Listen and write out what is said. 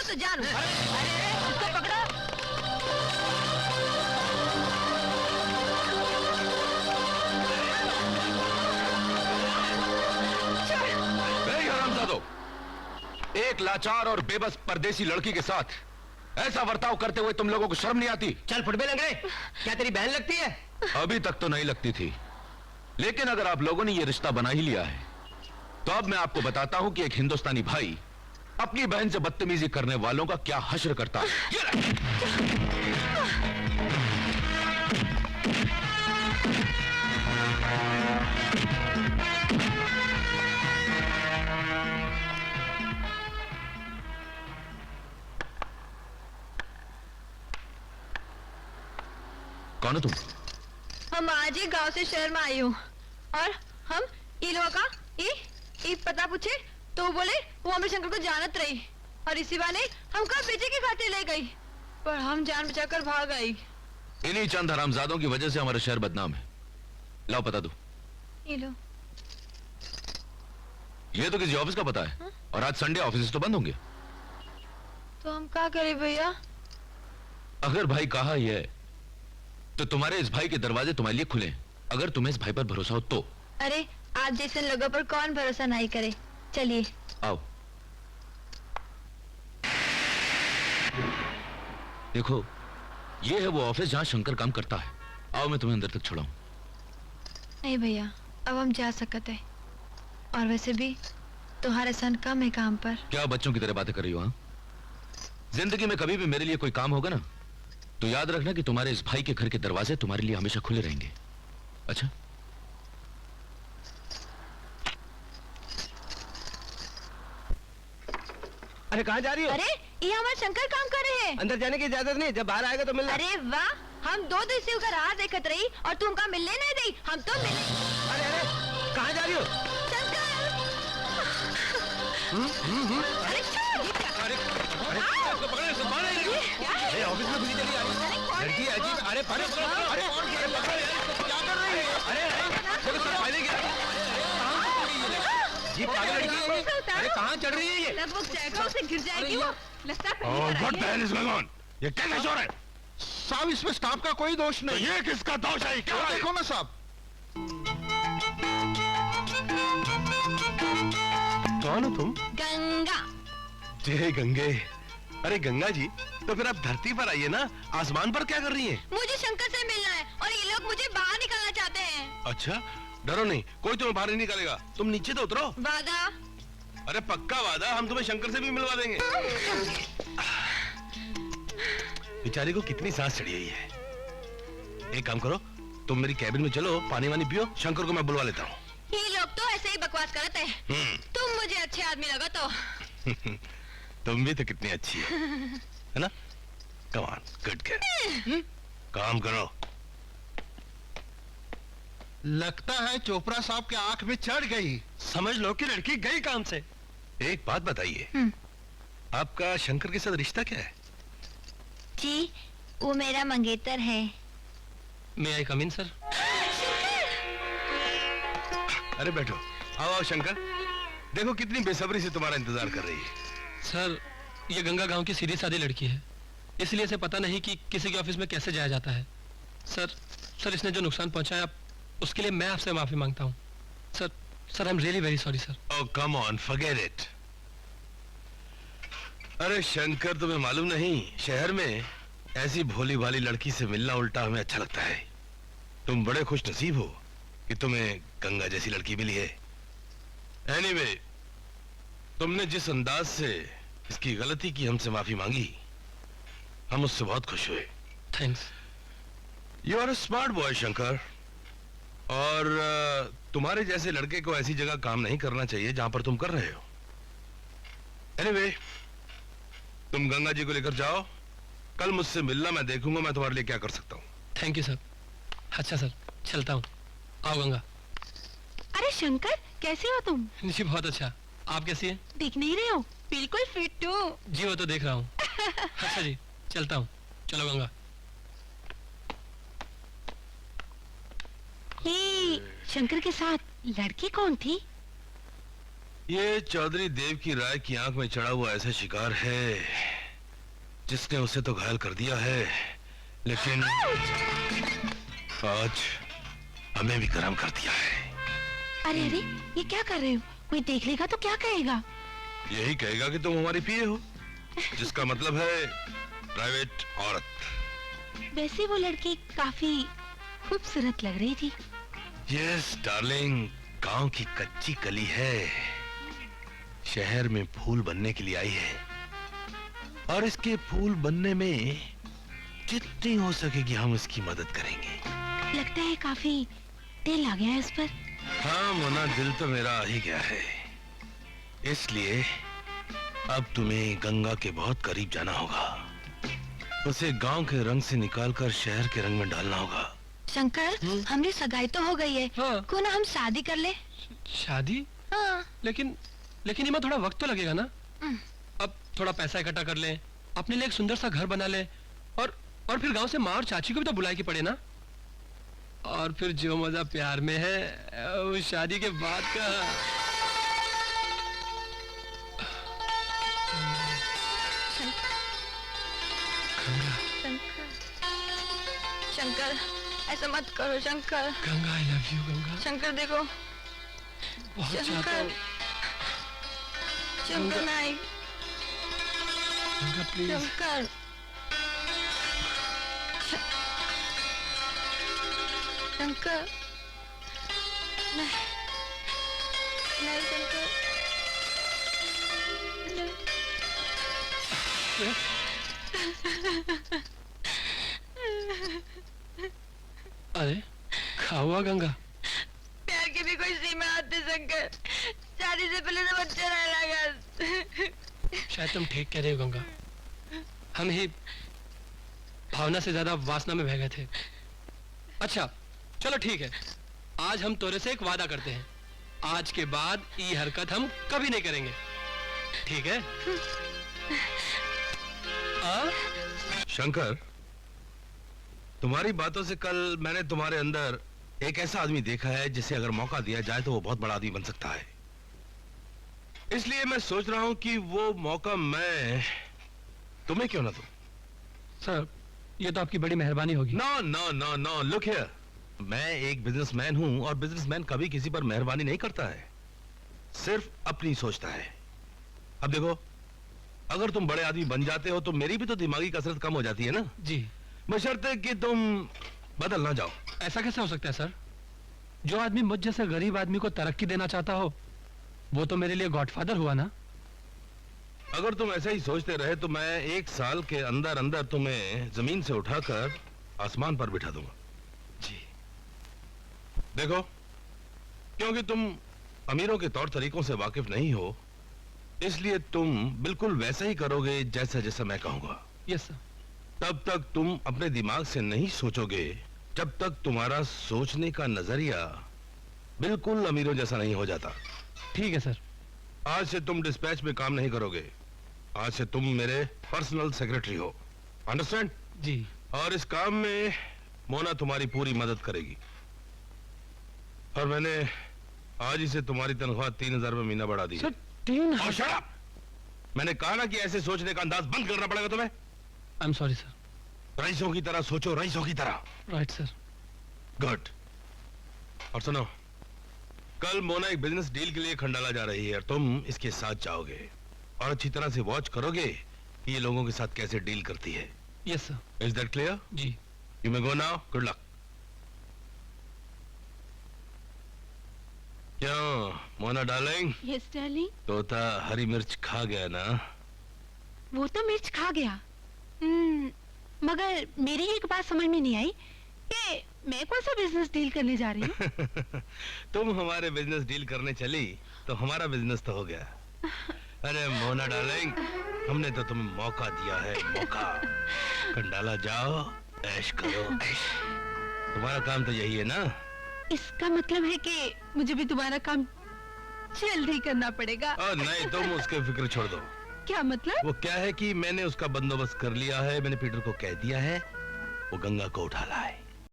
तो जानू। अरे उसको पकड़ो। हरामजादो, एक लाचार और बेबस परदेसी लड़की के साथ ऐसा बर्ताव करते हुए तुम लोगों को शर्म नहीं आती? चल फुटबे लंगड़े, क्या तेरी बहन लगती है? अभी तक तो नहीं लगती थी, लेकिन अगर आप लोगों ने ये रिश्ता बना ही लिया है तो अब मैं आपको बताता हूं कि एक हिंदुस्तानी भाई अपनी बहन से बदतमीजी करने वालों का क्या हश्र करता है। कौन हो तुम? हम आज ही गांव से शहर में आई हूँ और हम लोगों का ई पता पूछे तो बोले वो हमें शंकर को जानत रही और इसी बहाने हमको बेचे की खातिर ले गई, पर हम जान बचाकर भाग आई। इन्हीं चंद हरामजादों की वजह से हमारा शहर बदनाम है। लाओ पता दो। ये लो। ये तो किसी ऑफिस का पता है। और आज संडे, ऑफिस तो बंद होंगे। तो हम क्या करें भैया? अगर भाई कहा ही है तो तुम्हारे इस भाई के दरवाजे तुम्हारे लिए खुले, अगर तुम्हें इस भाई पर भरोसा हो तो। अरे आप जैसे लोगों पर कौन भरोसा नहीं करे। चलिए आओ। देखो, ये है वो ऑफिस जहां शंकर काम करता है। आओ मैं तुम्हें अंदर तक छोड़ाऊं। नहीं भैया, अब हम जा सकते हैं और वैसे भी तुम्हारे सन कम है काम पर। क्या बच्चों की तरह बातें कर रही हो? हाँ, जिंदगी में कभी भी मेरे लिए कोई काम होगा ना तो याद रखना कि तुम्हारे इस भाई के घर के दरवाजे तुम्हारे लिए हमेशा खुले रहेंगे। अच्छा? अरे कहाँ जा रही हो? अरे ये हमारे शंकर काम कर रहे हैं। अंदर जाने की इजाजत नहीं, जब बाहर आएगा तो मिलना। अरे वाह, हम 2 दिन से उसका राह देखत रही और तुम का मिलने नहीं दी। हम तो मिले। अरे अरे कहाँ जा रही हो? शंकर! अरे अरे ऑफिस में खुली चली आ रही है लड़की अजीब। अरे अरे अरे क्या कर रही है? अरे फाइलें गिरा जी, पागल लड़की है। अरे कहाँ चढ़ रही है ये? लगभग जाएगा, उसे गिर जाएगी वो। लस्सा What the hell is going on? ये कैसे शोर है? साहब इसमें स्टाफ का कोई दोष तो नहीं। ये किसका दोष है? क्या है? देखो ना साहब। कौन हो तुम? गंगा। जय गंगे। अरे गंगा जी, तो फिर आप धरती पर आइए ना, आसमान पर क्या कर रही हैं? मुझे शंकर से मिलना है और ये लोग मुझे बाहर निकालना चाहते हैं। अच्छा, डरो नहीं, कोई तुम्हें बाहर नहीं निकालेगा। तुम नीचे तो उतरो। वादा? अरे पक्का वादा, हम तुम्हें शंकर से भी मिलवा देंगे। बेचारी को कितनी सांस चढ़ी हुई है। एक काम करो, तुम मेरी कैबिन में चलो, पानी वानी पियो, शंकर को मैं बुलवा लेता हूँ। ये लोग तो ऐसे ही बकवास करते हैं। तुम मुझे अच्छे आदमी लगा तो। तुम भी तो कितनी अच्छी है ना? Come on, good girl. काम करो। लगता है चोपड़ा साहब के आंख में चढ़ गई। समझ लो कि लड़की गई काम से। एक बात बताइए, आपका शंकर के साथ रिश्ता क्या है? जी, वो मेरा मंगेतर है। मैं आई कम इन सर? अरे बैठो। आओ आओ शंकर, देखो कितनी बेसब्री से तुम्हारा इंतजार कर रही है। सर, ये गंगा गांव की सीधी सादी लड़की है, इसलिए इसे पता नहीं कि किसी के ऑफिस में कैसे जाया जाता है। सर इसने जो नुकसान पहुंचाया उसके लिए मैं आपसे माफी मांगता हूँ। Sir I am really very sorry sir. Oh come on, forget it. अरे शंकर, तुम्हें मालूम नहीं, शहर में ऐसी भोली भाली लड़की से मिलना उल्टा हमें अच्छा लगता है। तुम बड़े खुश नसीब हो कि तुम्हें गंगा जैसी लड़की मिली है। एनीवे, तुमने जिस अंदाज से इसकी गलती की हमसे माफी मांगी, हम उससे बहुत खुश हुए। Thanks. You are a smart boy Shankar, और तुम्हारे जैसे लड़के को ऐसी जगह काम नहीं करना चाहिए जहां पर तुम कर रहे हो। एनीवे, तुम गंगा जी को लेकर जाओ, कल मुझसे मिलना, मैं देखूंगा मैं तुम्हारे लिए क्या कर सकता हूँ। Thank you sir. अच्छा सर, चलता हूँ। आओ गंगा। अरे शंकर, कैसे हो तुम? जी बहुत अच्छा, आप कैसी हैं? दिख नहीं रहे हो, बिल्कुल फिट हो। जी वो तो देख रहा हूँ। अच्छा जी, चलता हूँ। चलो गंगा। ये शंकर के साथ लड़की कौन थी? ये चौधरी देव की राय की आंख में चढ़ा हुआ ऐसा शिकार है जिसने उसे तो घायल कर दिया है, लेकिन आज हमें भी गर्म कर दिया है। अरे अरे, ये क्या कर रहे हो? कोई देख लेगा तो क्या कहेगा? यही कहेगा कि तुम हमारी पीए हो, जिसका मतलब है प्राइवेट औरत। वैसे वो लड़की काफी खूबसूरत लग रही थी। यस डार्लिंग, गांव की कच्ची कली है, शहर में फूल बनने के लिए आई है, और इसके फूल बनने में जितनी हो सकेगी हम इसकी मदद करेंगे। लगता है काफी दिल आ गया है इस पर। हाँ मोना, दिल तो मेरा आ ही गया है, इसलिए अब तुम्हें गंगा के बहुत करीब जाना होगा, उसे गांव के रंग से निकालकर शहर के रंग में डालना होगा। शंकर, हमारी सगाई तो हो गई है, हाँ। क्यों ना हम शादी कर ले? शादी? हाँ। लेकिन इमा थोड़ा वक्त तो लगेगा ना। अब थोड़ा पैसा इकट्ठा कर लें, अपने लिए एक सुंदर सा घर बना लें, और फिर गांव से माँ और चाची को भी तो बुलाए के पड़े ना। और फिर जो मजा प्यार में है वो शादी के बाद का। शंकर, ऐसा मत करो Shankar. Ganga, I love you Ganga. Shankar देखो, बहुत चाहता शंकर, हूँ शंकर नहीं, गंगा प्लीज। शंकर, शंकर, नहीं, नहीं शंकर, नहीं। अरे क्या हुआ गंगा? प्यार की भी कोई सीमा आती शंकर, शादी से पहले तो बच्चा रहना लगा। शायद तुम ठीक कह रहे हो गंगा, हम ही भावना से ज्यादा वासना में बह गए थे। अच्छा चलो ठीक है, आज हम तोरे से एक वादा करते हैं, आज के बाद ये हरकत हम कभी नहीं करेंगे, ठीक है? शंकर, तुम्हारी बातों से कल मैंने तुम्हारे अंदर एक ऐसा आदमी देखा है जिसे अगर मौका दिया जाए तो वो बहुत बड़ा आदमी बन सकता है, इसलिए मैं सोच रहा हूं कि वो मौका मैं तुम्हें क्यों ना दूं। सर ये तो आपकी बड़ी मेहरबानी होगी। No no no no, look here, मैं एक बिजनेसमैन हूं और बिजनेसमैन कभी किसी पर मेहरबानी नहीं करता है, सिर्फ अपनी सोचता है। अब देखो, अगर तुम बड़े आदमी बन जाते हो तो मेरी भी तो दिमागी कसरत कम हो जाती है ना। जी। बशर्ते कि तुम बदल ना जाओ। ऐसा कैसे हो सकता है सर? जो आदमी मुझ जैसे गरीब आदमी को तरक्की देना चाहता हो वो तो मेरे लिए गॉडफादर हुआ ना। अगर तुम ऐसा ही सोचते रहे तो मैं 1 साल के अंदर अंदर तुम्हें जमीन से उठाकर आसमान पर बिठा दूंगा। जी। देखो, क्योंकि तुम अमीरों के तौर तरीकों से वाकिफ नहीं हो, इसलिए तुम बिल्कुल वैसा ही करोगे जैसा जैसा मैं कहूंगा। Yes sir. तब तक तुम अपने दिमाग से नहीं सोचोगे जब तक तुम्हारा सोचने का नजरिया बिल्कुल अमीरों जैसा नहीं हो जाता। ठीक है सर। आज से तुम डिस्पैच में काम नहीं करोगे, आज से तुम मेरे पर्सनल सेक्रेटरी हो, अंडरस्टैंड? जी। और इस काम में मोना तुम्हारी पूरी मदद करेगी, और मैंने आज ही से तुम्हारी तनख्वाह 3,000 रुपये महीना बढ़ा दी है। सर 3,000? shut up! मैंने कहा ना कि ऐसे सोचने का अंदाज बंद करना पड़ेगा तुम्हें। I am sorry sir. रईसों की तरह सोचो, रईसों की तरह। Right sir. गुड। और सुनो, कल मोना एक बिजनेस डील के लिए खंडाला जा रही है और तुम इसके साथ जाओगे और अच्छी तरह से वॉच करोगे कि ये लोगों के साथ कैसे डील करती है। Yes sir. Is that clear? जी। You may go now, good luck. क्यों मोना डार्लिंग, यस डार्लिंग। तोता हरी मिर्च खा गया ना? वो तो मिर्च खा गया, मगर मेरी एक बात समझ में नहीं आई कि मैं कौन सा बिजनेस डील करने जा रही हूँ। तुम हमारे बिजनेस डील करने चली तो हमारा बिजनेस तो हो गया। अरे मोना डार्लिंग, हमने तो तुम्हें मौका दिया है, मौका। खंडाला जाओ, ऐश करो, ऐश। तुम्हारा काम तो यही है ना? इसका मतलब है कि मुझे भी तुम्हारा काम जल्द ही करना पड़ेगा। नहीं, तुम उसके फिक्र छोड़ दो। क्या मतलब? वो क्या है कि मैंने उसका बंदोबस्त कर लिया है, मैंने पीटर को कह दिया है वो गंगा को उठा लाए।